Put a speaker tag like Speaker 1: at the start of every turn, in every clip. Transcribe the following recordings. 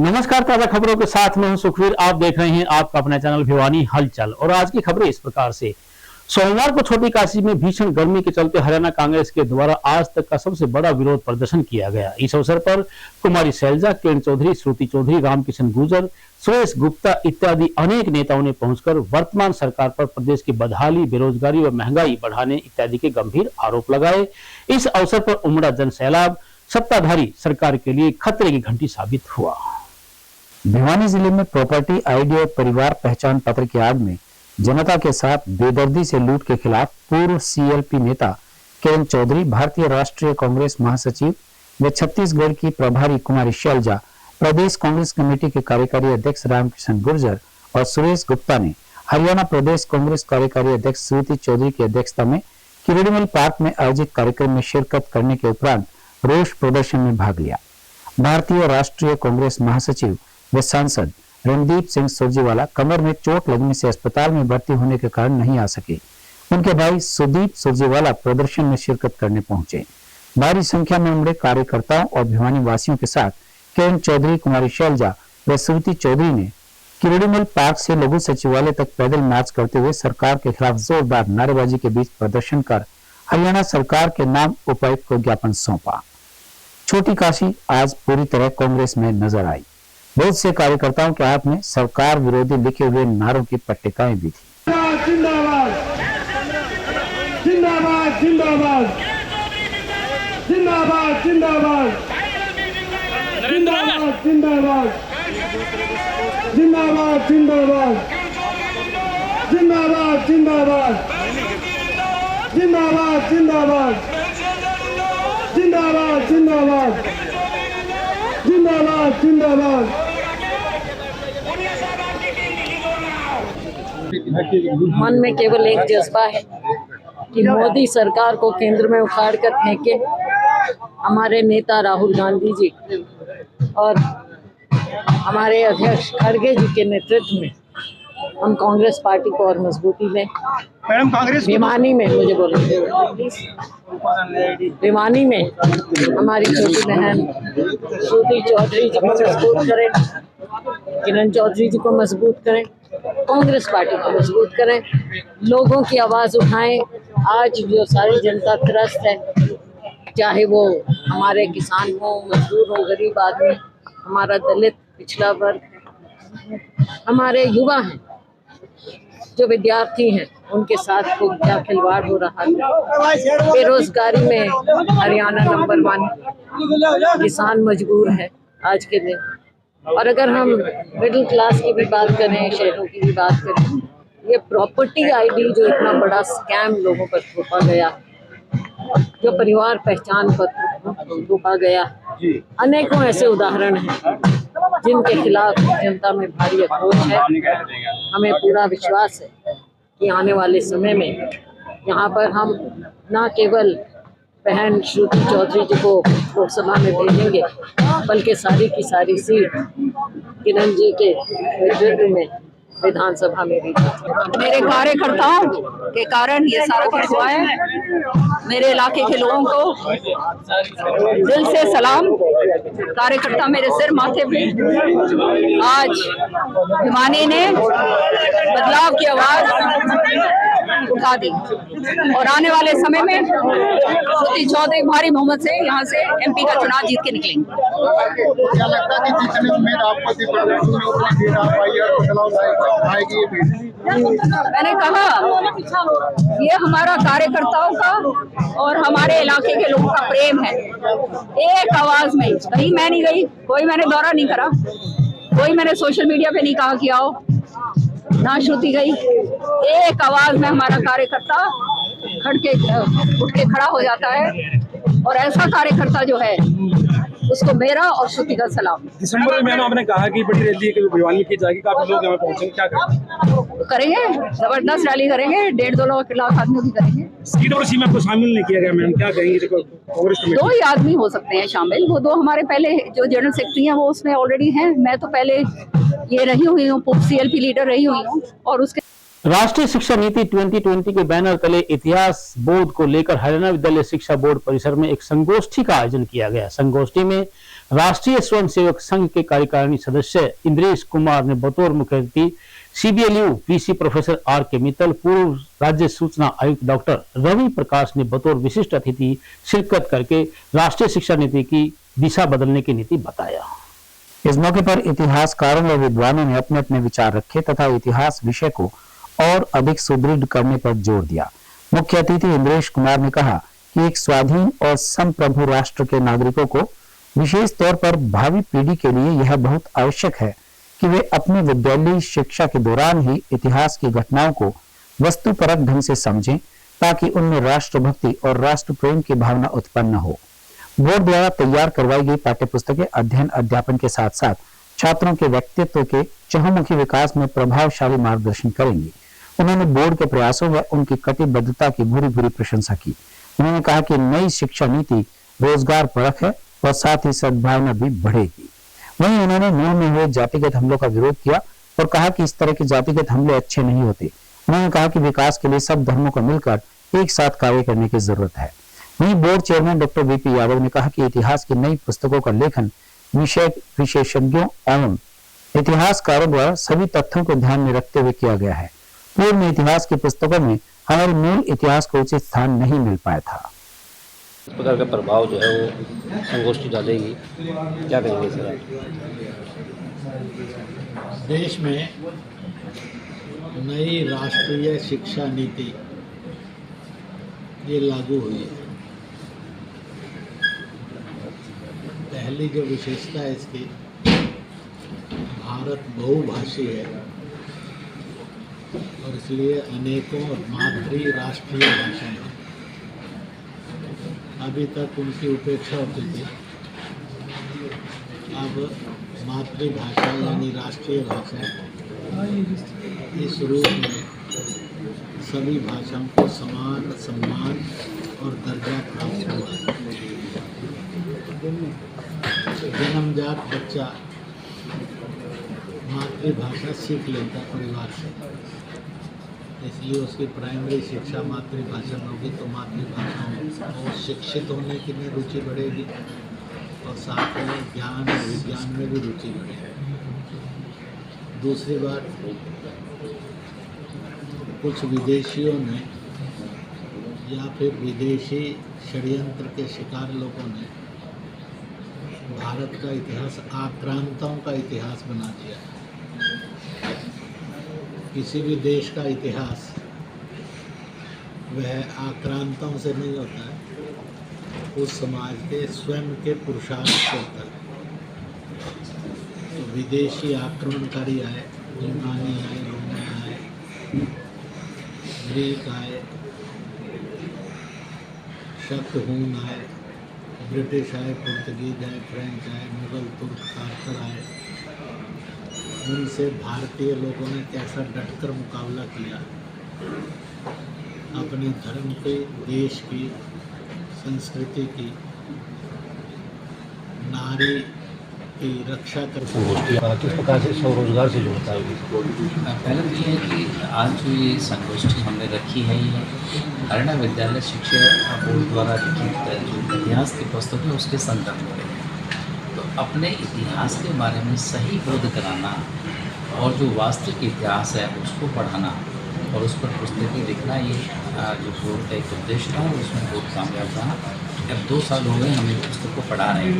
Speaker 1: नमस्कार, ताजा खबरों के साथ मैं हूं सुखवीर। आप देख रहे हैं आपका अपना चैनल भिवानी हलचल और आज की खबरें इस प्रकार से। सोमवार को छोटी काशी में भीषण गर्मी के चलते हरियाणा कांग्रेस के द्वारा आज तक का सबसे बड़ा विरोध प्रदर्शन किया गया। इस अवसर पर कुमारी शैलजा, किरण चौधरी, श्रुति चौधरी, रामकिशन गुर्जर, सुरेश गुप्ता इत्यादि अनेक नेताओं ने पहुंचकर वर्तमान सरकार पर प्रदेश की बदहाली, बेरोजगारी व महंगाई बढ़ाने इत्यादि के गंभीर आरोप लगाए। इस अवसर पर उमड़ा जन सैलाब सत्ताधारी सरकार के लिए खतरे की घंटी साबित हुआ।
Speaker 2: भिवानी जिले में प्रॉपर्टी आईडी और परिवार पहचान पत्र की आड़ में जनता के साथ बेदर्दी से लूट के खिलाफ पूर्व सीएलपी नेता किरण चौधरी, भारतीय राष्ट्रीय कांग्रेस महासचिव व छत्तीसगढ़ की प्रभारी कुमारी शैलजा, प्रदेश कांग्रेस कमेटी के कार्यकारी अध्यक्ष रामकिशन गुर्जर और सुरेश गुप्ता ने हरियाणा प्रदेश कांग्रेस कार्यकारी अध्यक्ष श्रुति चौधरी की अध्यक्षता में किरोड़ीमल पार्क में आयोजित कार्यक्रम में शिरकत करने के उपरांत रोष प्रदर्शन में भाग लिया। भारतीय राष्ट्रीय कांग्रेस महासचिव वे सांसद रणदीप सिंह सुरजेवाला कमर में चोट लगने से अस्पताल में भर्ती होने के कारण नहीं आ सके। उनके भाई सुदीप सुरजेवाला प्रदर्शन में शिरकत करने पहुंचे। भारी संख्या में उमड़े कार्यकर्ताओं और भिवानी वासियों के साथ किरण चौधरी, कुमारी शैलजा व श्रुति चौधरी ने किरोड़ीमल पार्क से लघु सचिवालय तक पैदल मार्च करते हुए सरकार के खिलाफ जोरदार नारेबाजी के बीच प्रदर्शन कर हरियाणा सरकार के नाम उपायुक्त को ज्ञापन सौंपा। छोटी काशी आज पूरी तरह कांग्रेस में नजर आई। बहुत से कार्यकर्ताओं के हाथ में सरकार विरोधी लिखे हुए नारों की पट्टिकाएं भी थी।
Speaker 3: जिंदाबाद जिंदाबाद जिंदाबाद जिंदाबाद जिंदाबाद जिंदाबाद जिंदाबाद जिंदाबाद जिंदाबाद जिंदाबाद जिंदाबाद जिंदाबाद जिंदाबाद जिंदाबाद जिंदाबाद जिंदाबाद जिंदाबाद।
Speaker 4: मन में केवल एक जज्बा है कि मोदी सरकार को केंद्र में उखाड़ कर फेंके। हमारे नेता राहुल गांधी जी और हमारे अध्यक्ष खड़गे जी के नेतृत्व में हम कांग्रेस पार्टी को और मजबूती में भिवानी में भिवानी में हमारी छोटी बहन श्रुति चौधरी जी को मजबूत करें, किरण चौधरी जी को मजबूत करें, कांग्रेस पार्टी को मजबूत करें, लोगों की आवाज़ उठाएं। आज जो सारी जनता त्रस्त है, चाहे वो हमारे किसान हो, मजदूर हो, गरीब आदमी, हमारा दलित पिछड़ा वर्ग, हमारे युवा हैं, जो विद्यार्थी हैं, उनके साथ को क्या खिलवाड़ हो रहा है। बेरोजगारी में हरियाणा नंबर 1, किसान मजबूर है आज के दिन। और अगर हम मिडिल क्लास की भी बात करें, शहरों की भी बात करें, ये प्रॉपर्टी आईडी जो इतना बड़ा स्कैम लोगों पर थोपा गया, जो परिवार पहचान पत्र थोपा गया, अनेकों ऐसे उदाहरण हैं जिनके खिलाफ जनता में भारी आक्रोश है। हमें पूरा विश्वास है कि आने वाले समय में यहाँ पर हम न केवल बहन श्रुति चौधरी जी को लोकसभा में भेजेंगे, बल्कि सारी की सारी सीट किरण जी के नेतृत्व में विधानसभा में भी।
Speaker 5: मेरे कार्यकर्ताओं के कारण ये सारा कुछ हुआ है। मेरे इलाके के लोगों को दिल से सलाम। कार्यकर्ता मेरे सिर माथे पे आज भिवानी ने बदलाव की आवाज उठा दी और आने वाले समय में श्रुति चौधरी भारी बहुमत से यहाँ से एमपी का चुनाव जीत के निकलेंगे।
Speaker 3: क्या लगता है कि जितने उम्मीद आपको थी प्रदर्शन में उतना देर आप आई और बदलाव आएगी?
Speaker 5: मैंने कहा ये हमारा कार्यकर्ताओं का और हमारे इलाके के लोगों का प्रेम है। एक आवाज में, कहीं मैं नहीं गई, कोई मैंने दौरा नहीं करा, कोई मैंने सोशल मीडिया पे नहीं कहा कि आओ, ना श्रुति गई। एक आवाज में हमारा कार्यकर्ता उठ के खड़ा हो जाता है और ऐसा कार्यकर्ता जो है उसको मेरा और श्रुति का सलाम।
Speaker 6: दिसंबर में मैम आपने कहा कि बड़ी रैली भिवानी की जाएगी, काफी लोग यहाँ पहुंचेंगे, क्या
Speaker 5: करेंगे? जबरदस्त रैली करेंगे, 1.5-2 लाख आदमी भी करेंगे।
Speaker 6: सीट और सीमा को शामिल नहीं किया गया मैम, क्या कहेंगे? कांग्रेस कमेटी
Speaker 5: 2 ही आदमी हो सकते हैं शामिल, वो 2 हमारे पहले जो जनरल सेक्रेटरी हैं वो उसमें ऑलरेडी हैं। मैं तो पहले ये रही हुई हूँ, CLP लीडर रही हुई हूँ। और उसके
Speaker 1: राष्ट्रीय शिक्षा नीति 2020 के बैनर तले इतिहास बोर्ड को लेकर हरियाणा विद्यालय शिक्षा बोर्ड परिसर में एक संगोष्ठी का आयोजन किया गया। संगोष्ठी में राष्ट्रीय स्वयंसेवक संघ के कार्यकारिणी सदस्य इंद्रेश कुमार ने बतौर मुख्य अतिथि सीबीएलयू वीसी प्रोफेसर आर के मित्तल, पूर्व राज्य सूचना आयुक्त डॉक्टर रवि प्रकाश ने बतौर विशिष्ट अतिथि शिरकत करके राष्ट्रीय शिक्षा नीति की दिशा बदलने की नीति बताया।
Speaker 2: इस मौके पर इतिहासकारों व विद्वानों ने अपने अपने विचार रखे तथा इतिहास विषय को और अधिक सुदृढ़ करने पर जोर दिया। मुख्य अतिथि इंद्रेश कुमार ने कहा कि एक स्वाधीन और संप्रभु राष्ट्र के नागरिकों को विशेष तौर पर भावी पीढ़ी के लिए यह बहुत आवश्यक है कि वे अपनी विद्यालयी शिक्षा के दौरान ही इतिहास की घटनाओं को वस्तुपरक ढंग से समझें, ताकि उनमें राष्ट्रभक्ति और राष्ट्र प्रेम की भावना उत्पन्न हो। बोर्ड द्वारा तैयार करवाई गई पाठ्यपुस्तकें अध्ययन अध्यापन के साथ साथ छात्रों के व्यक्तित्व के चहुमुखी विकास में प्रभावशाली मार्गदर्शन करेंगी। उन्होंने बोर्ड के प्रयासों व उनकी कटिबद्धता की भूरी भूरी प्रशंसा की। उन्होंने कहा कि नई शिक्षा नीति रोजगार परक है और साथ ही सद्भावना भी बढ़ेगी। वहीं उन्होंने मूल में हुए जातिगत हमलों का विरोध किया और कहा कि इस तरह के जातिगत हमले अच्छे नहीं होते। उन्होंने कहा कि विकास के लिए सब धर्मों को मिलकर एक साथ कार्य करने की जरूरत है। वहीं board chairman doctor VP Yadav ने कहा कि इतिहास की नई पुस्तकों का लेखन विषय विशेषज्ञों एवं इतिहासकारों द्वारा सभी तथ्यों को ध्यान में रखते हुए किया गया है। पूर्व में इतिहास की पुस्तकों में हमारे मूल इतिहास को उचित स्थान नहीं मिल पाया था।
Speaker 7: इस प्रकार का प्रभाव जो है वो संगोष्ठी डालेगी, क्या कहेंगे सर आप?
Speaker 8: देश में नई राष्ट्रीय शिक्षा नीति ये लागू हुई है। पहली जो विशेषता है इसकी, भारत बहुभाषी है और इसलिए अनेकों मातृ राष्ट्रीय भाषाएं हैं। अभी तक उनकी उपेक्षा होती थी, अब मातृभाषा यानी राष्ट्रीय भाषा इस रूप में सभी भाषाओं को समान सम्मान और दर्जा प्राप्त हुआ है। जन्मजात बच्चा मातृभाषा सीख लेता परिवार से, इसलिए उसकी प्राइमरी शिक्षा मातृभाषा में होगी तो मातृभाषा में और शिक्षित होने की में रुचि बढ़ेगी और साथ में ज्ञान और विज्ञान में भी रुचि बढ़ेगी। दूसरी बात, कुछ विदेशियों ने या फिर विदेशी षड्यंत्र के शिकार लोगों ने भारत का इतिहास आक्रांताओं का इतिहास बना दिया है। किसी भी देश का इतिहास वह आक्रांताओं से नहीं होता है, उस समाज के स्वयं के पुरुषार्थ से होता है। तो विदेशी आक्रमणकारी आए, यूनानी आए, रोमन आए, ग्रीक आए, शक्तहून आए, ब्रिटिश आए, पुर्तगीज आए, फ्रेंच आए, मुगल, तुर्क, कारकर आए, उनसे भारतीय लोगों ने कैसा डटकर मुकाबला किया, अपने धर्म के, देश की, संस्कृति की, नारी की रक्षा करते
Speaker 7: संगोष्ठी किस प्रकार से स्वरोजगार से जुड़ता है?
Speaker 9: पहले तो ये है कि आज जो ये संगोष्ठी हमने रखी है, ये हरियाणा विद्यालय शिक्षा बोर्ड द्वारा लिखित जो इतिहास की पुस्तक है उसके संदर्भ में है। तो अपने इतिहास के बारे में सही बोध कराना और जो वास्तविक इतिहास है उसको पढ़ाना और उस पर पुस्तकें लिखना, ये जो बोर्ड का एक उद्देश्य था और उसमें बहुत कामयाब रहा। अब 2 साल हो गए हम इस पुस्तक को पढ़ा रहे हैं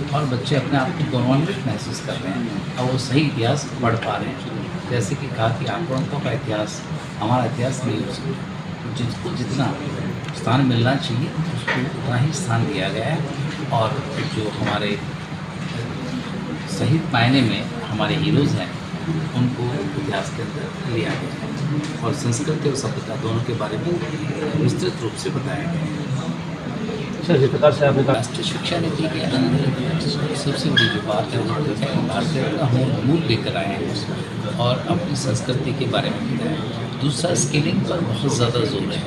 Speaker 9: और बच्चे अपने आप को गौरवान्वित महसूस कर रहे हैं और वो सही इतिहास पढ़ पा रहे हैं। जैसे कि कहा कि आक्रांतों का इतिहास हमारा इतिहास नहीं हो सकता, जिसको जितना स्थान मिलना चाहिए उसको उतना ही स्थान दिया गया है और जो हमारे सही मायने में हमारे हीरोज़ हैं उनको इतिहास के अंदर लिया गया है और संस्कृति और सभ्यता दोनों के बारे में विस्तृत रूप से बताया गया है।
Speaker 7: जिस प्रकार से आपने
Speaker 9: राष्ट्रीय शिक्षा नीति के अंदर सबसे बड़ी जो बात है वो भारतीय का हम मूल लेकर आए हैं और अपनी संस्कृति के बारे में बताया। दूसरा, स्किलिंग पर बहुत ज़्यादा जोर है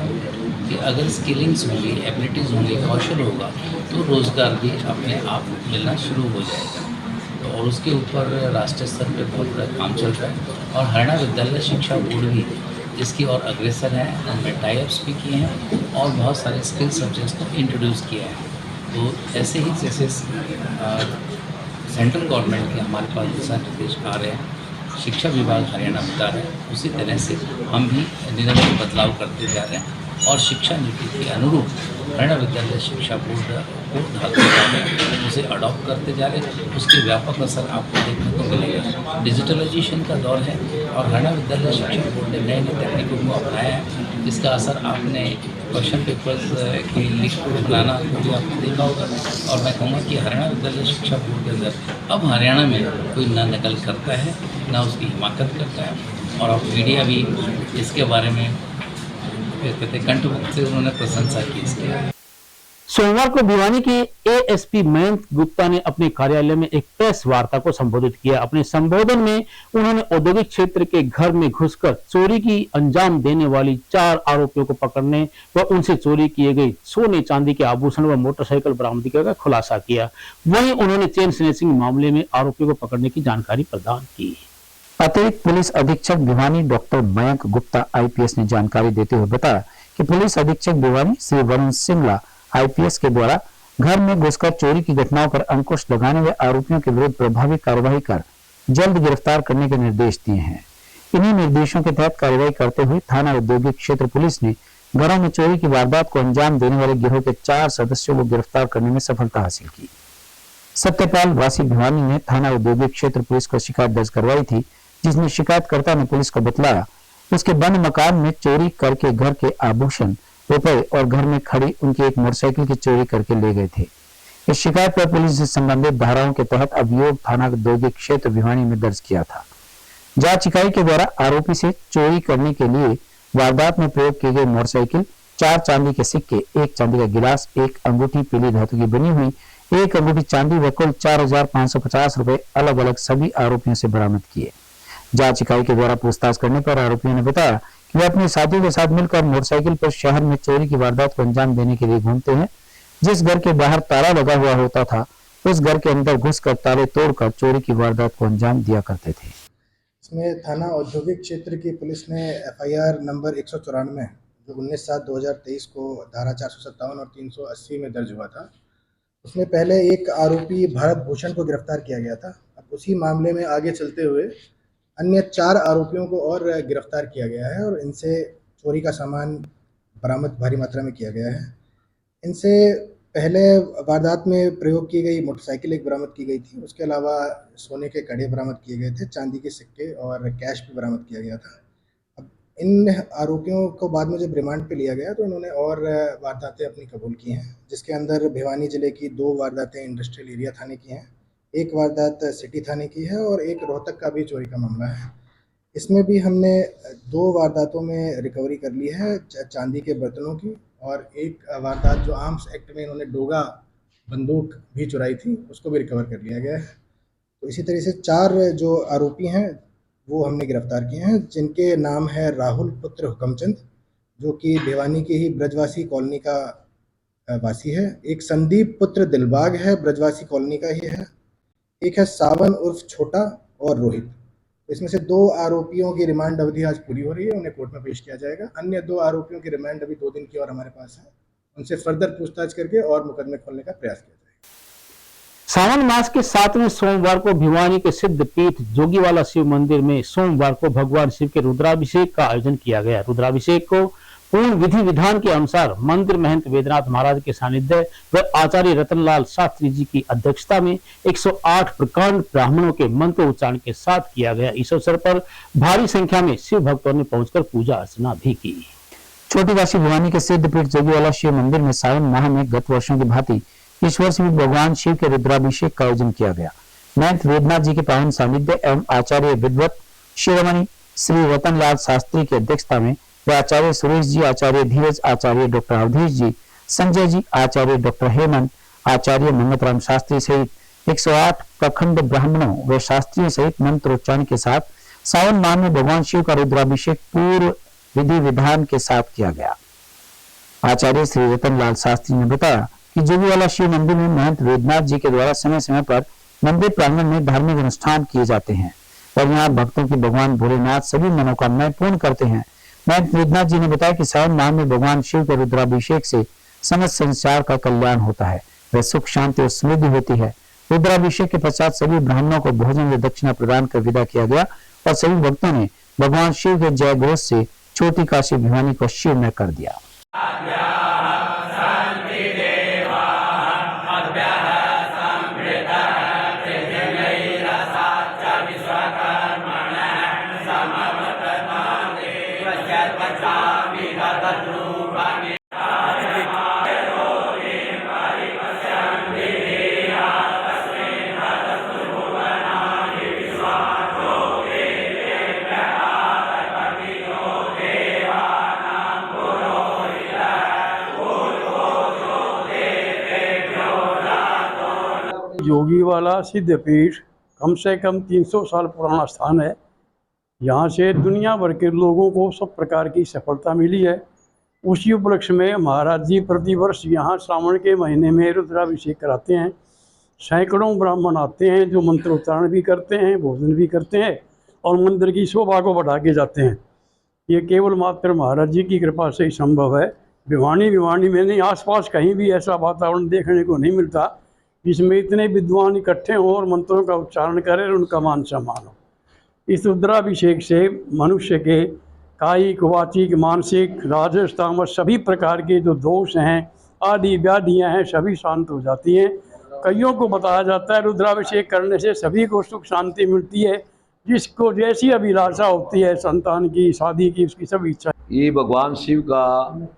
Speaker 9: कि अगर स्किलिंग्स होंगी, एबिलिटीज़ होंगी, कौशल होगा तो रोज़गार भी अपने आप मिलना शुरू हो जाएगा। और उसके ऊपर राष्ट्रीय स्तर पर बहुत बड़ा काम चल रहा है और हरियाणा विद्यालय शिक्षा बोर्ड भी इसकी और अग्रसर है। उनमें टाइप्स भी किए हैं और बहुत सारे स्किल सब्जेक्ट्स को इंट्रोड्यूस किया है। तो ऐसे ही जैसे सेंट्रल गवर्नमेंट के हमारे पास दिशा निर्देश आ रहे हैं, शिक्षा विभाग हरियाणा बता रहे हैं, उसी तरह से हम भी निरंतर बदलाव करते जा रहे हैं और शिक्षा नीति के अनुरूप हरियाणा विद्यालय शिक्षा बोर्ड को ढालते जा रहे हैं, उसे अडॉप्ट करते जा रहे हैं। उसके व्यापक असर आपको देखने को मिलेगा। डिजिटलाइजेशन का दौर है और हरियाणा विद्यालय शिक्षा बोर्ड ने नए नए तकनीकों को अपनाया है, जिसका असर आपने क्वेश्चन पेपर्स की लिस्ट बनाना भी आपने देखा होगा। और मैं कहूँगा कि हरियाणा विद्यालय शिक्षा बोर्ड के अंदर अब हरियाणा में कोई ना नकल करता है ना उसकी हिमाकत करता है। और अब मीडिया भी इसके बारे में कहते कंठमुख से उन्होंने प्रशंसा की इसकी।
Speaker 1: सोमवार को भिवानी के एएसपी मयंक गुप्ता ने अपने कार्यालय में एक प्रेस वार्ता को संबोधित किया। अपने संबोधन में उन्होंने औद्योगिक क्षेत्र के घर में घुसकर चोरी की अंजाम देने वाली 4 आरोपियों को पकड़ने व उनसे चोरी किए गए सोने चांदी के आभूषण व मोटरसाइकिल बरामदगी का खुलासा किया। वहीं उन्होंने चेन स्नैचिंग मामले में आरोपियों को पकड़ने की जानकारी प्रदान की।
Speaker 2: अतिरिक्त पुलिस अधीक्षक भिवानी डॉक्टर मयंक गुप्ता आईपीएस ने जानकारी देते हुए बताया कि पुलिस अधीक्षक भिवानी श्री वरुण सिंगला आईपीएस के द्वारा घर में घुसकर चोरी की घटनाओं पर अंकुश लगाने व आरोपियों के विरुद्ध प्रभावी कार्रवाई कर जल्द गिरफ्तार करने के निर्देश दिए हैं। इन्हीं निर्देशों के तहत कार्रवाई करते हुए थाना औद्योगिक क्षेत्र पुलिस ने घरों में चोरी की वारदात को अंजाम देने वाले गिरोह के 4 सदस्यों को गिरफ्तार करने में सफलता हासिल की। सत्यपाल वासी भिवानी ने थाना औद्योगिक क्षेत्र पुलिस को शिकायत दर्ज करवाई थी, जिसमें शिकायतकर्ता ने पुलिस को बतलाया उसके बंद मकान में चोरी करके घर के आभूषण, रुपए और घर में खड़ी उनकी एक मोटरसाइकिल की चोरी करके ले गए थे। इस शिकायत पर पुलिस से संबंधित धाराओं के तहत अभियोग थाना औद्योगिक क्षेत्र भिवानी में दर्ज किया था। जांच इकाई के द्वारा आरोपी से चोरी करने के लिए वारदात में प्रयोग की गई मोटरसाइकिल, 4 चांदी के सिक्के, 1 चांदी का गिलास, 1 अंगूठी पीली धातु की बनी हुई, 1 अंगूठी चांदी व कुल 4,550 रुपए अलग अलग सभी आरोपियों से बरामद किए। जांच इकाई के द्वारा पूछताछ करने पर आरोपियों ने बताया कि वे अपने साथियों के साथ मिलकर मोटरसाइकिल पर शहर में चोरी की वारदात को अंजाम देने के लिए घूमते हैं। जिस घर के बाहर ताला लगा हुआ होता था, उस घर के अंदर घुसकर ताले तोड़कर चोरी की वारदात को अंजाम दिया करते थे।
Speaker 3: इसमें थाना औद्योगिक क्षेत्र की पुलिस ने एफआईआर नंबर 194 जो 19/7/2023 को धारा 457 और 380 में दर्ज हुआ था, उसमें पहले एक आरोपी भारत भूषण को गिरफ्तार किया गया था। अब उसी मामले में आगे चलते हुए अन्य 4 आरोपियों को और गिरफ्तार किया गया है और इनसे चोरी का सामान बरामद भारी मात्रा में किया गया है। इनसे पहले वारदात में प्रयोग की गई मोटरसाइकिल एक बरामद की गई थी। उसके अलावा सोने के कड़े बरामद किए गए थे, चांदी के सिक्के और कैश भी बरामद किया गया था। अब इन आरोपियों को बाद में जब रिमांड पे लिया गया तो इन्होंने और वारदातें अपनी कबूल की हैं, जिसके अंदर भिवानी जिले की 2 वारदातें इंडस्ट्रियल एरिया थाने की हैं, 1 वारदात सिटी थाने की है और 1 रोहतक का भी चोरी का मामला है। इसमें भी हमने 2 वारदातों में रिकवरी कर ली है, चांदी के बर्तनों की, और 1 वारदात जो आर्म्स एक्ट में इन्होंने डोगा बंदूक भी चुराई थी, उसको भी रिकवर कर लिया गया है। तो इसी तरह से 4 जो आरोपी हैं वो हमने गिरफ्तार किए हैं, जिनके नाम है राहुल पुत्र हुकमचंद, जो कि भिवानी के ही ब्रजवासी कॉलोनी का वासी है। एक संदीप पुत्र दिलबाग है, ब्रजवासी कॉलोनी का ही है। एक है सावन उर्फ छोटा और रोहित। इसमें से 2 आरोपियों की रिमांड अवधि आज पूरी हो रही है, उन्हें कोर्ट में पेश किया जाएगा। अन्य 2 आरोपियों की रिमांड अभी 2 दिन की और हमारे पास है, उनसे फर्दर पूछताछ करके और मुकदमे खोलने का प्रयास किया जाएगा।
Speaker 1: सावन मास के 7वें सोमवार को भिवानी के सिद्ध पीठ जोगीवाला शिव मंदिर में सोमवार को भगवान शिव के रुद्राभिषेक का आयोजन किया गया। रुद्राभिषेक को पूर्ण विधि विधान के अनुसार मंदिर महंत वेदनाथ महाराज के सानिध्य व आचार्य रतनलाल शास्त्री जी की अध्यक्षता में 108 प्रकांड ब्राह्मणों के मंत्र उच्चारण के साथ किया गया। इस अवसर पर भारी संख्या में शिव भक्तों ने पहुंचकर पूजा अर्चना भी की।
Speaker 2: छोटी काशी भिवानी के सिद्ध पीठ जोगीवाला शिव मंदिर में सावन माह में गत वर्षों की भांति इस वर्ष भी भगवान शिव के रुद्राभिषेक का आयोजन किया गया। महंत वेदनाथ जी के पावन सानिध्य एवं आचार्य विद्वत शिरोमणि श्री रतनलाल शास्त्री की अध्यक्षता में व आचार्य सुरेश जी, आचार्य धीरज, आचार्य डॉक्टर अवधेश जी, संजय जी, आचार्य डॉक्टर हेमंत, आचार्य मंगतराम शास्त्री सहित 108 प्रखंड ब्राह्मणों व शास्त्रियों सहित मंत्रोच्चारण के साथ सावन माह में भगवान शिव का रुद्राभिषेक पूर्व विधि विधान के साथ किया गया। आचार्य श्री रतनलाल शास्त्री ने बताया कि जोगीवाला शिव मंदिर में महंत वेदनाथ जी के द्वारा समय समय पर मंदिर प्रांगण में धार्मिक अनुष्ठान किए जाते हैं और यहाँ भक्तों की भगवान भोलेनाथ सभी मनोकामनाएं पूर्ण करते हैं। महंत वेदनाथ जी ने बताया कि सावन माह में भगवान शिव के रुद्राभिषेक से समस्त संसार का कल्याण होता है, वह सुख शांति और समृद्धि होती है। रुद्राभिषेक के पश्चात सभी ब्राह्मणों को भोजन व दक्षिणा प्रदान कर विदा किया गया और सभी भक्तों ने भगवान शिव के जय घोष से छोटी काशी भिवानी को शिवमय कर दिया।
Speaker 10: योगी वाला सिद्धपीठ कम से कम 300 साल पुराना स्थान है। यहाँ से दुनिया भर के लोगों को सब प्रकार की सफलता मिली है। उसी उपलक्ष्य में महाराज जी प्रतिवर्ष यहाँ श्रावण के महीने में रुद्राभिषेक कराते हैं। सैकड़ों ब्राह्मण आते हैं जो मंत्रोच्चारण भी करते हैं, भोजन भी करते हैं और मंदिर की शोभा को बढ़ा के जाते हैं। ये केवल मात्र महाराज जी की कृपा से ही संभव है। भिवानी में नहीं, आसपास कहीं भी ऐसा वातावरण देखने को नहीं मिलता जिसमें इतने विद्वान इकट्ठे हों और मंत्रों का उच्चारण करें और उनका मान सम्मान हो। इस रुद्राभिषेक से मनुष्य के कायिक, वाचिक, मानसिक, राजस, तामस सभी प्रकार के जो दोष हैं, आदि व्याधियाँ हैं, सभी शांत हो जाती हैं। कईयों को बताया जाता है रुद्राभिषेक करने से सभी को सुख शांति मिलती है। जिसको जैसी अभिलाषा होती है संतान की, शादी की, उसकी सभी इच्छा।
Speaker 11: ये भगवान शिव का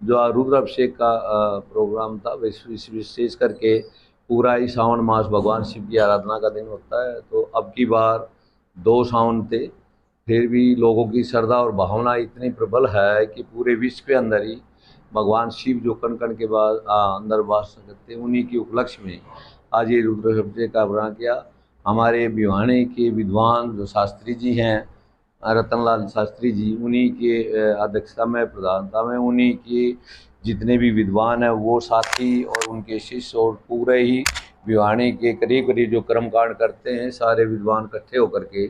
Speaker 11: जो रुद्राभिषेक का प्रोग्राम था, विशेष करके पूरा ही सावन मास भगवान शिव की आराधना का दिन होता है। तो अब की बार 2 सावन थे, फिर भी लोगों की श्रद्धा और भावना इतनी प्रबल है कि पूरे विश्व के अंदर ही भगवान शिव जो कण कण के बाद अंदर वास करते हैं, उन्हीं के उपलक्ष्य में आज ये रुद्राभिषेक का प्रोग्राम किया। हमारे भिवानी के विद्वान जो शास्त्री जी हैं, रतनलाल शास्त्री जी, उन्हीं के अध्यक्षता में, प्रधानता में, उन्हीं के जितने भी विद्वान हैं वो साथी और उनके शिष्य और पूरे ही भिवानी के करीब करीब जो कर्मकांड करते हैं, सारे विद्वान इकट्ठे होकर के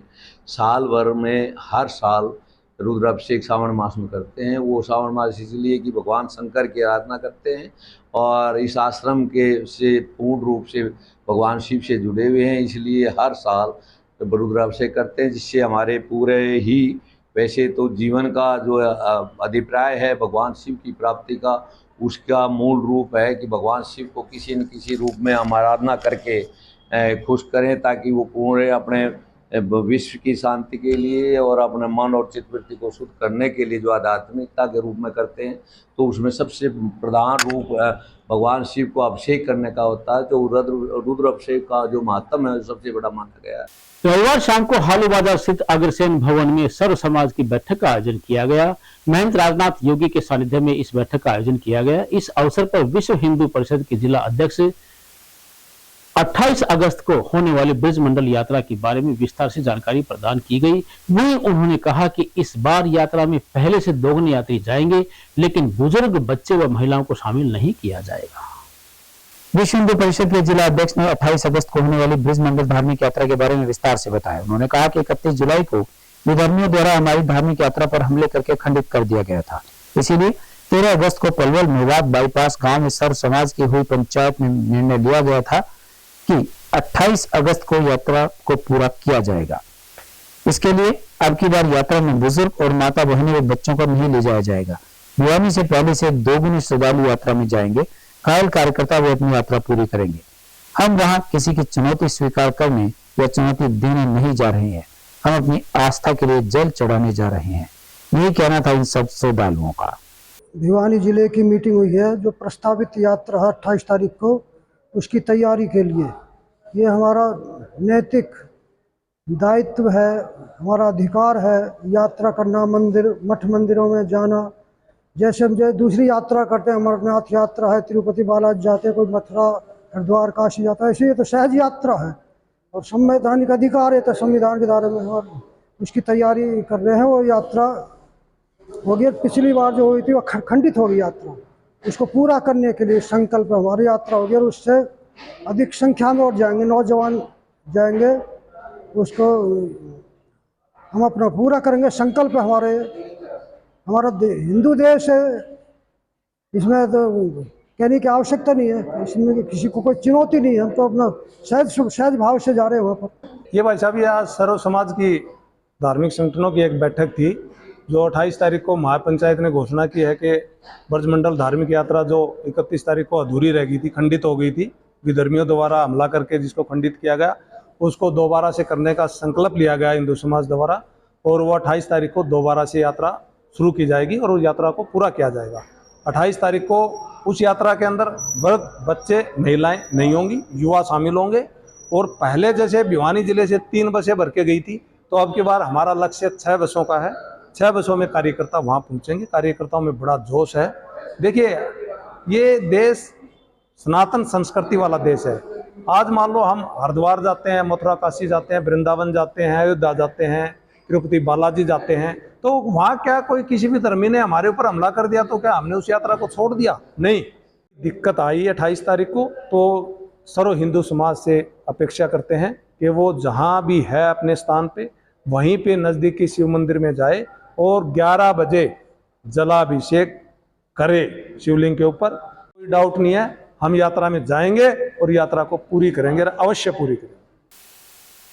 Speaker 11: साल भर में हर साल रुद्राभिषेक सावन मास में करते हैं। वो सावन मास इसलिए कि भगवान शंकर की आराधना करते हैं और इस आश्रम के से पूर्ण रूप से भगवान शिव से जुड़े हुए हैं, इसलिए हर साल रुद्राभिषेक करते हैं। जिससे हमारे पूरे ही वैसे तो जीवन का जो अभिप्राय है भगवान शिव की प्राप्ति का, उसका मूल रूप है कि भगवान शिव को किसी न किसी रूप में हम आराधना करके खुश करें, ताकि वो पूरे अपने विश्व की शांति के लिए और अपने मन और चित्तवृत्ति को शुद्ध करने के लिए जो आध्यात्मिकता के रूप में करते हैं। तो उसमें सबसे प्रधान रूप भगवान शिव को अभिषेक करने का होता है। तो रुद्र अभिषेक का जो महत्व है सबसे बड़ा माना गया है।
Speaker 1: रविवार शाम को हालू बाजार स्थित अग्रसेन भवन में सर्व समाज की बैठक का आयोजन किया गया। महंत राजनाथ योगी के सानिध्य में इस बैठक का आयोजन किया गया। इस अवसर पर विश्व हिंदू परिषद के जिला अध्यक्ष 28 अगस्त को होने वाली ब्रज मंडल यात्रा के बारे में विस्तार से जानकारी प्रदान की गई। वहीं उन्होंने कहा कि इस बार यात्रा में पहले से दोगुने यात्री जाएंगे, लेकिन बुजुर्ग, बच्चे व महिलाओं को शामिल नहीं किया जाएगा।
Speaker 2: विश्व हिंदू परिषद के जिला अध्यक्ष ने 28 अगस्त को होने वाली ब्रज मंडल धार्मिक यात्रा के बारे में विस्तार से बताया। उन्होंने कहा कि 31 जुलाई को विधर्मियों द्वारा हमारी धार्मिक यात्रा पर हमले करके खंडित कर दिया गया था। इसीलिए 13 अगस्त को पलवल मेवात बाईपास गांव में सर्व समाज की हुई पंचायत में निर्णय लिया गया था कि 28 अगस्त को यात्रा को पूरा किया जाएगा। इसके लिए अब की बार यात्रा में बुजुर्ग और माता बहनों व बच्चों को नहीं ले जाया जाएगा। भिवानी से पहले से दोगुनी श्रद्धालु यात्रा में जाएंगे। घायल कार्यकर्ता वे अपनी यात्रा पूरी करेंगे। हम वहां किसी की चुनौती स्वीकार करने या चुनौती देने नहीं जा रहे हैं। हम अपनी आस्था के लिए जल चढ़ाने जा रहे हैं। यही कहना था इन सब श्रद्धालुओं का।
Speaker 12: भिवानी जिले की मीटिंग हुई है। जो प्रस्तावित यात्रा है 28 तारीख को, उसकी तैयारी के लिए ये हमारा नैतिक दायित्व है, हमारा अधिकार है यात्रा करना, मंदिर मठ मंदिरों में जाना। जैसे हम जो दूसरी यात्रा करते हैं, अमरनाथ यात्रा है, तिरुपति बालाजी जाते हैं, कोई मथुरा, हरिद्वार, काशी जाता है, इसलिए तो सहज यात्रा है और संवैधानिक अधिकार है, तो संविधान के दायरे में हम उसकी तैयारी कर रहे हैं। वो यात्रा हो गई, पिछली बार जो हुई थी वो खंडित हो गई यात्रा, उसको पूरा करने के लिए संकल्प हमारी यात्रा होगी और उससे अधिक संख्या में और जाएंगे, नौजवान जाएंगे, उसको हम अपना पूरा करेंगे। संकल्प हमारा हिंदू देश है, इसमें तो कहने की आवश्यकता नहीं है, इसमें किसी को कोई चुनौती नहीं है। हम तो अपना सहज भाव से जा रहे हैं वहाँ पर।
Speaker 10: ये भाई साहब, ये आज सर्व समाज की धार्मिक संगठनों की एक बैठक थी, जो 28 तारीख को महापंचायत ने घोषणा की है कि ब्रजमंडल धार्मिक यात्रा जो 31 तारीख को अधूरी रह गई थी, खंडित हो गई थी, विधर्मियों द्वारा हमला करके जिसको खंडित किया गया, उसको दोबारा से करने का संकल्प लिया गया हिंदू समाज द्वारा, और वो 28 तारीख को दोबारा से यात्रा शुरू की जाएगी और उस यात्रा को पूरा किया जाएगा। 28 तारीख को उस यात्रा के अंदर वृद्ध, बच्चे, महिलाएं नहीं होंगी, युवा शामिल होंगे। और पहले जैसे भिवानी जिले से 3 बसें भर के गई थी, तो अब की बार हमारा लक्ष्य 6 बसों का है। 6 बसों में कार्यकर्ता वहाँ पहुँचेंगे। कार्यकर्ताओं में बड़ा जोश है। देखिए, ये देश सनातन संस्कृति वाला देश है। आज मान लो हम हरिद्वार जाते हैं, मथुरा काशी जाते हैं, वृंदावन जाते हैं, अयोध्या जाते हैं, तिरुपति बालाजी जाते हैं, तो वहाँ क्या कोई किसी भी धर्मी ने हमारे ऊपर हमला कर दिया तो क्या हमने उस यात्रा को छोड़ दिया? नहीं। दिक्कत आई है 28 तारीख को, तो सर्व हिंदू समाज से अपेक्षा करते हैं कि वो जहाँ भी है अपने स्थान पे, वहीं पे नज़दीकी शिव मंदिर में जाए और 11 बजे जलाभिषेक करे शिवलिंग के ऊपर। कोई डाउट नहीं है, हम यात्रा में जाएंगे और यात्रा को पूरी करेंगे, अवश्य पूरी करेंगे।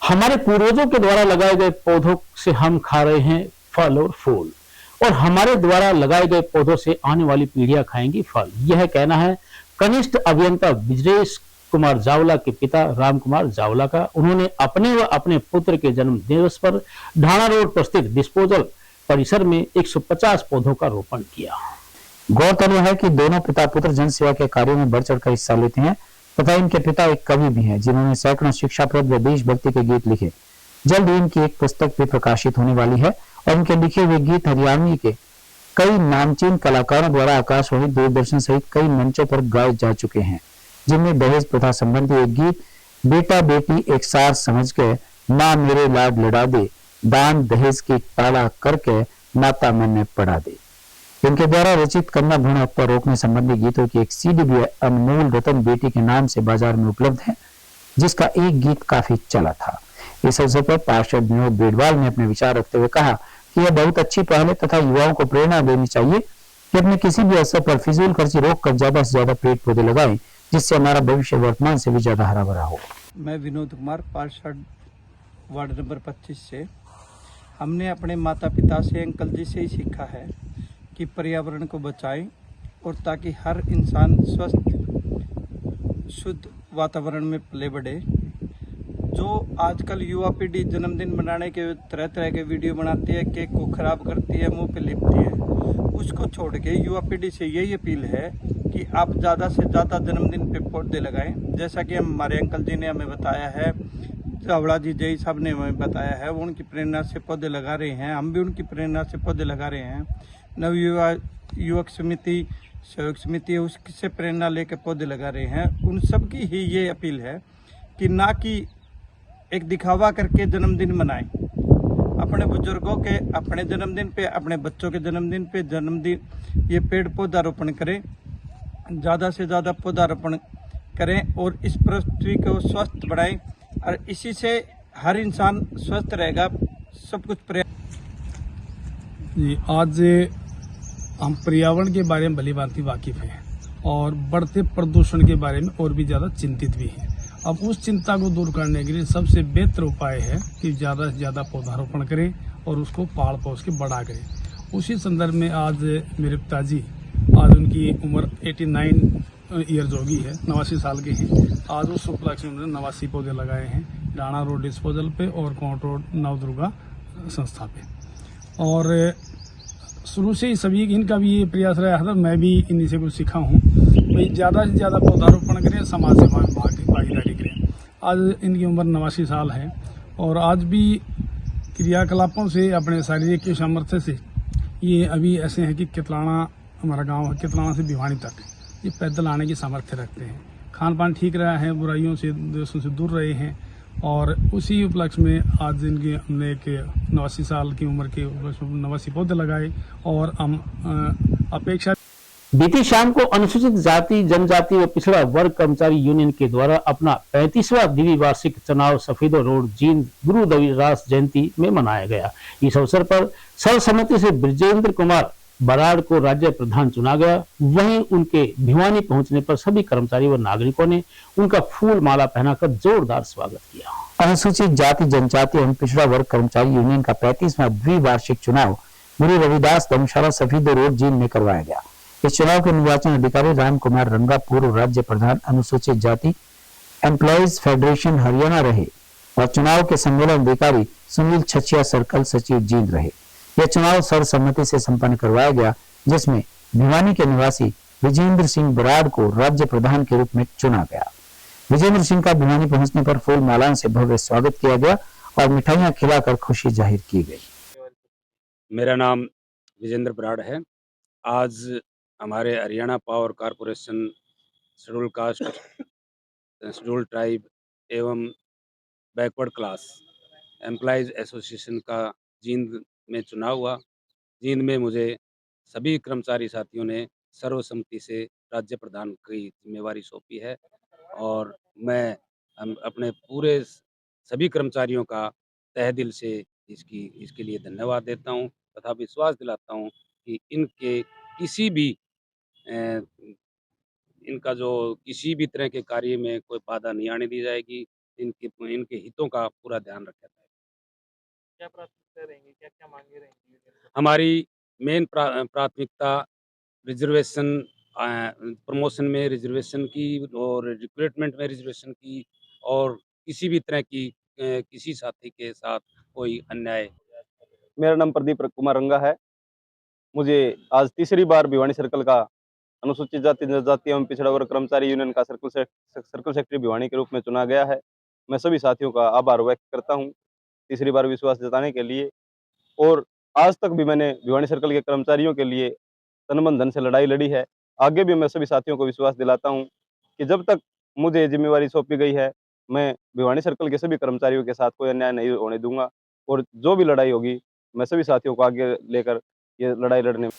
Speaker 1: हमारे पूर्वजों के द्वारा लगाए गए पौधों से हम खा रहे हैं फल और फूल, और हमारे द्वारा लगाए गए पौधों से आने वाली पीढ़ियां खाएंगी फल। यह कहना है कनिष्ठ अभियंता ब्रिजेश कुमार जावला के पिता राम कुमार जावला का। उन्होंने अपने व अपने पुत्र के जन्म दिवस पर ढाणा रोड पर स्थित डिस्पोजल परिसर में 150 पौधों का रोपण किया।
Speaker 2: गौरतलब है कि दोनों पिता पुत्र जन सेवा के कार्यों में बढ़ चढ़कर हिस्सा लेते हैं तथा इनके पिता एक कवि भी हैं, जिन्होंने सैकड़ों शिक्षाप्रद व देशभक्ति के गीत लिखे। जल्द ही इनकी एक पुस्तक भी प्रकाशित होने वाली है और इनके लिखे हुए गीत हरियाणवी के कई नामचीन कलाकारों द्वारा आकाशवाणी, दूरदर्शन सहित कई मंचों पर गाए जा चुके हैं, जिनमें दहेज प्रथा संबंधी एक गीत बेटा बेटी एक सार समझ के माँ मेरे लाड लड़ा दे, दान दहेज की पाला करके नाता मैंने पढ़ा दे। इनके द्वारा रचित कन्या भ्रूण हत्या रोकने संबंधी गीतों की एक सीडी भी अनमोल रतन बेटी के नाम से बाजार में उपलब्ध है, जिसका एक गीत काफी चला था। इस अवसर पर पार्षद विनोद बेडवाल ने अपने विचार रखते हुए कहा कि यह बहुत अच्छी पहल है तथा युवाओं को प्रेरणा देनी चाहिए कि अपने किसी भी अवसर पर फिजूल खर्ची रोककर ज्यादा से ज्यादा पेड़ पौधे लगाएं, जिससे हमारा भविष्य वर्तमान से भी ज्यादा हरा भरा हो।
Speaker 13: मैं विनोद कुमार, पार्षद वार्ड नंबर 25 से। हमने अपने माता पिता से, अंकल जी से ही सीखा है कि पर्यावरण को बचाएं और ताकि हर इंसान स्वस्थ शुद्ध वातावरण में पले बढ़े। जो आजकल युवा पीढ़ी जन्मदिन मनाने के तरह तरह के वीडियो बनाती है, केक को खराब करती है, मुंह पे लिपती है, उसको छोड़ के युवा पीढ़ी से यही अपील है कि आप ज़्यादा से ज़्यादा जन्मदिन पे पौधे लगाएं। जैसा कि हमारे अंकल जी ने हमें बताया है, जावड़ा जी जय साहब ने हमें बताया है, वो उनकी प्रेरणा से पौधे लगा रहे हैं, हम भी उनकी प्रेरणा से पौधे लगा रहे हैं। युवक समिति, सहयोग समिति है, उससे प्रेरणा लेकर पौधे लगा रहे हैं। उन सब की ही ये अपील है कि ना कि एक दिखावा करके जन्मदिन मनाएं। अपने बुजुर्गों के अपने जन्मदिन पे, अपने बच्चों के जन्मदिन पे ये पेड़ पौधारोपण करें, ज़्यादा से ज़्यादा पौधारोपण करें और इस पृथ्वी को स्वस्थ बनाएं, और इसी से हर इंसान स्वस्थ रहेगा। सब कुछ
Speaker 10: जी, आज हम पर्यावरण के बारे में भली भांति वाकिफ हैं और बढ़ते प्रदूषण के बारे में और भी ज़्यादा चिंतित भी हैं। अब उस चिंता को दूर करने के लिए सबसे बेहतर उपाय है कि ज़्यादा से ज़्यादा पौधारोपण करें और उसको पाल पोस के बड़ा करें। उसी संदर्भ में आज मेरे पिताजी, आज उनकी उम्र 89 ईयर्स होगी है, 89 साल के हैं। आज उस उपलक्ष्य में 89 पौधे लगाए हैं ढाणा रोड डिस्पोजल पे और कोंट रोड नवदुर्गा संस्था पे। और शुरू से ही सभी इनका भी ये प्रयास रहा है, मैं भी इन्हीं से कुछ सीखा हूँ, भाई ज़्यादा से ज़्यादा पौधारोपण करें, समाज सेवा में भागीदारी करें। आज इनकी उम्र 89 साल है और आज भी क्रियाकलापों से, अपने शारीरिक सामर्थ्य से ये अभी ऐसे हैं कि कितलाना, हमारा गांव है, कितलाना से भिवानी तक ये पैदल आने की सामर्थ्य रखते हैं। खान पान ठीक रहा है, बुराइयों से, दोषों से दूर रहे हैं। और उसी उपलक्ष्य में आज इनके हमने एक 89 साल की उम्र के 89 पौधे लगाए और हम अपेक्षा।
Speaker 1: बीती शाम को अनुसूचित जाति, जनजाति व पिछड़ा वर्ग कर्मचारी यूनियन के द्वारा अपना 35वां द्विवार्षिक चुनाव सफेदो रोड जींद गुरु रविदास जयंती में मनाया गया। इस अवसर पर सर्वसम्मति से ब्रिजेंद्र कुमार बराड़ को राज्य प्रधान चुना गया। वहीं उनके भिवानी पहुंचने पर सभी कर्मचारी व नागरिकों ने उनका फूल माला पहनाकर जोरदार स्वागत किया।
Speaker 2: अनुसूचित जाति जनजाति एवं पिछड़ा वर्ग कर्मचारी यूनियन का 35वां द्विवार्षिक चुनाव गुरु रविदास धर्मशाला सफीद रोड जींद में करवाया गया। इस चुनाव के निर्वाचन अधिकारी राम कुमार रंगा पूर्व राज्य प्रधान अनुसूचित जाति एम्प्लॉयज फेडरेशन हरियाणा रहे और चुनाव के सम्मेलन अधिकारी सुनील छछिया सर्कल सचिव जींद रहे। यह चुनाव सर्वसम्मति से संपन्न करवाया गया, जिसमें भिवानी के निवासी विजेंद्र सिंह बराड़ को राज्य प्रधान के रूप में चुना गया। विजेंद्र सिंह का भिवानी पहुंचने पर फूल मालाओं से भव्य स्वागत किया गया और मिठाइयां खिलाकर खुशी जाहिर की गई।
Speaker 14: मेरा नाम विजेंद्र बराड़ है। आज हमारे Haryana power corporation schedule caste, schedule tribe एवं बैकवर्ड क्लास एम्प्लॉयज़ एसोसिएशन का जींद में चुनाव हुआ। जींद में मुझे सभी कर्मचारी साथियों ने सर्वसम्मति से राज्य प्रधान की जिम्मेवारी सौंपी है और मैं अपने पूरे सभी कर्मचारियों का तहे दिल से इसके लिए धन्यवाद देता हूं तथा विश्वास दिलाता हूं कि इनका जो किसी भी तरह के कार्य में कोई बाधा नहीं आने दी जाएगी। इनके हितों का पूरा ध्यान रखा जाएगा। क्या प्राथमिकता रहेंगी, क्या मांगे रहेंगी? हमारी मेन प्राथमिकता रिजर्वेशन, प्रमोशन में रिजर्वेशन की और रिक्रूटमेंट में रिजर्वेशन की और किसी भी तरह की किसी साथी के साथ कोई अन्याय।
Speaker 6: मेरा नाम प्रदीप कुमार रंगा है। मुझे आज तीसरी बार भिवानी सर्कल का अनुसूचित जाति जनजाति एवं पिछड़ा वर्ग कर्मचारी यूनियन का सर्कल सेक्रेटरी भिवानी के रूप में चुना गया है। मैं सभी साथियों का आभार व्यक्त करता हूं तीसरी बार विश्वास जताने के लिए। और आज तक भी मैंने भिवानी सर्कल के कर्मचारियों के लिए तन मन धन से लड़ाई लड़ी है। आगे भी मैं सभी साथियों को विश्वास दिलाता हूं कि जब तक मुझे जिम्मेवारी सौंपी गई है, मैं भिवानी सर्कल के सभी कर्मचारियों के साथ कोई अन्याय नहीं होने दूंगा और जो भी लड़ाई होगी मैं सभी साथियों को आगे लेकर ये लड़ाई लड़ने।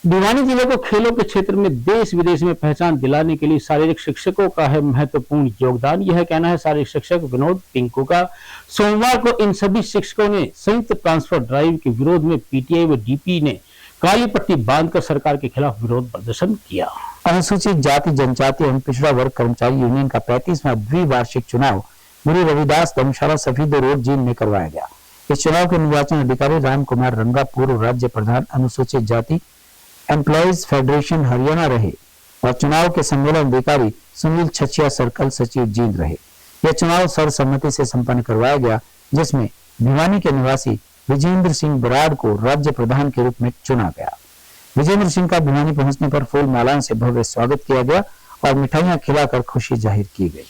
Speaker 1: भिवानी जिले को खेलों के क्षेत्र में देश विदेश में पहचान दिलाने के लिए शारीरिक शिक्षकों का है महत्वपूर्ण योगदान। यह कहना है शारीरिक शिक्षक विनोद पिंकू का। सोमवार को इन सभी शिक्षकों ने संयुक्त ट्रांसफर ड्राइव के विरोध में पीटीआई व डीपी ने काली पट्टी बांधकर सरकार के खिलाफ विरोध प्रदर्शन किया।
Speaker 2: अनुसूचित जाति जनजाति एवं पिछड़ा वर्ग कर्मचारी यूनियन का 35वां द्विवार्षिक चुनाव गुरु रविदास धर्मशाला सफीद रोड जींद में करवाया गया। इस चुनाव के निर्वाचन अधिकारी राम कुमार रंगा पूर्व राज्य प्रधान अनुसूचित जाति एम्प्लॉयज फेडरेशन हरियाणा रहे और चुनाव के सम्मेलन अधिकारी सुनील छछिया सर्कल सचिव जींद रहे। यह चुनाव सर्वसम्मति से संपन्न करवाया गया, जिसमें भिवानी के निवासी विजेंद्र सिंह बराड़ को राज्य प्रधान के रूप में चुना गया। विजेंद्र सिंह का भिवानी पहुंचने पर फूल मालाओं से भव्य स्वागत किया गया और मिठाइयां खिलाकर खुशी जाहिर की गई।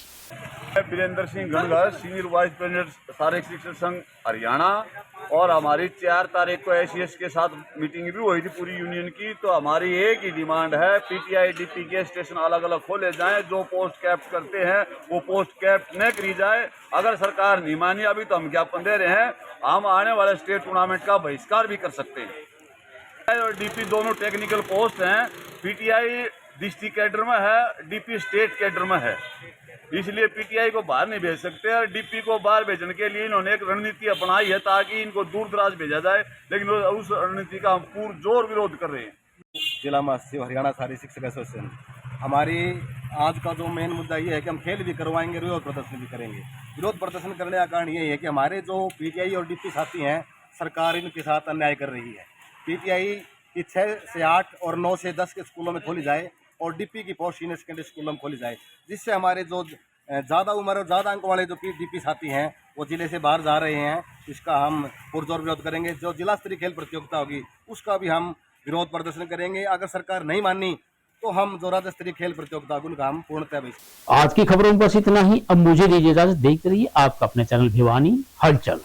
Speaker 15: Virendra Singh Ganga, senior vice president शारीरिक शिक्षक संघ हरियाणा। और हमारी 4 तारीख को एसीएस के साथ मीटिंग भी हुई थी पूरी यूनियन की। तो हमारी एक ही डिमांड है, पीटीआई डीपी के स्टेशन अलग अलग खोले जाएं। जो पोस्ट कैप्ट करते हैं वो पोस्ट कैप्ट न करी जाए। अगर सरकार नहीं मानी, अभी तो हम ज्ञापन दे रहे हैं, हम आने वाले स्टेट टूर्नामेंट का बहिष्कार भी कर सकते हैं। और डीपी दोनों टेक्निकल पोस्ट हैं। पीटीआई डिस्ट्रिक्ट कैडर में है, डीपी स्टेट कैडर में है, इसलिए पीटीआई को बाहर नहीं भेज सकते। और डीपी को बाहर भेजने के लिए इन्होंने एक रणनीति अपनाई है ताकि इनको दूर दराज भेजा जाए, लेकिन उस रणनीति का हम पुरजोर विरोध कर रहे हैं।
Speaker 16: जिला महासचिव हरियाणा शारीरिक शिक्षक एसोसिएशन, हमारी आज का जो मेन मुद्दा ये है कि हम खेल भी करवाएंगे, विरोध प्रदर्शन भी करेंगे। विरोध प्रदर्शन करने का कारण ये है कि हमारे जो पीटीआई और डीपी साथी हैं, सरकार इनके साथ अन्याय कर रही है। पीटीआई की 6 से 8 और 9 से 10 के स्कूलों में खोली जाए और डीपी की पोस्ट सीनियर सेकेंडरी स्कूलों में खोली जाए, जिससे हमारे जो ज़्यादा उम्र और ज़्यादा अंक वाले जो डीपी साथी हैं वो जिले से बाहर जा रहे हैं। इसका हम पुरजोर विरोध करेंगे। जो जिला स्तरीय खेल प्रतियोगिता होगी उसका भी हम विरोध प्रदर्शन करेंगे। अगर सरकार नहीं मानी तो हम जो राज्य स्तरीय खेल प्रतियोगिता होगी उनका हम पूर्णतः।
Speaker 1: आज की खबरों में बस इतना ही। अब मुझे दीजिए इजाजत। देखते रहिए आपका अपने चैनल भिवानी हलचल।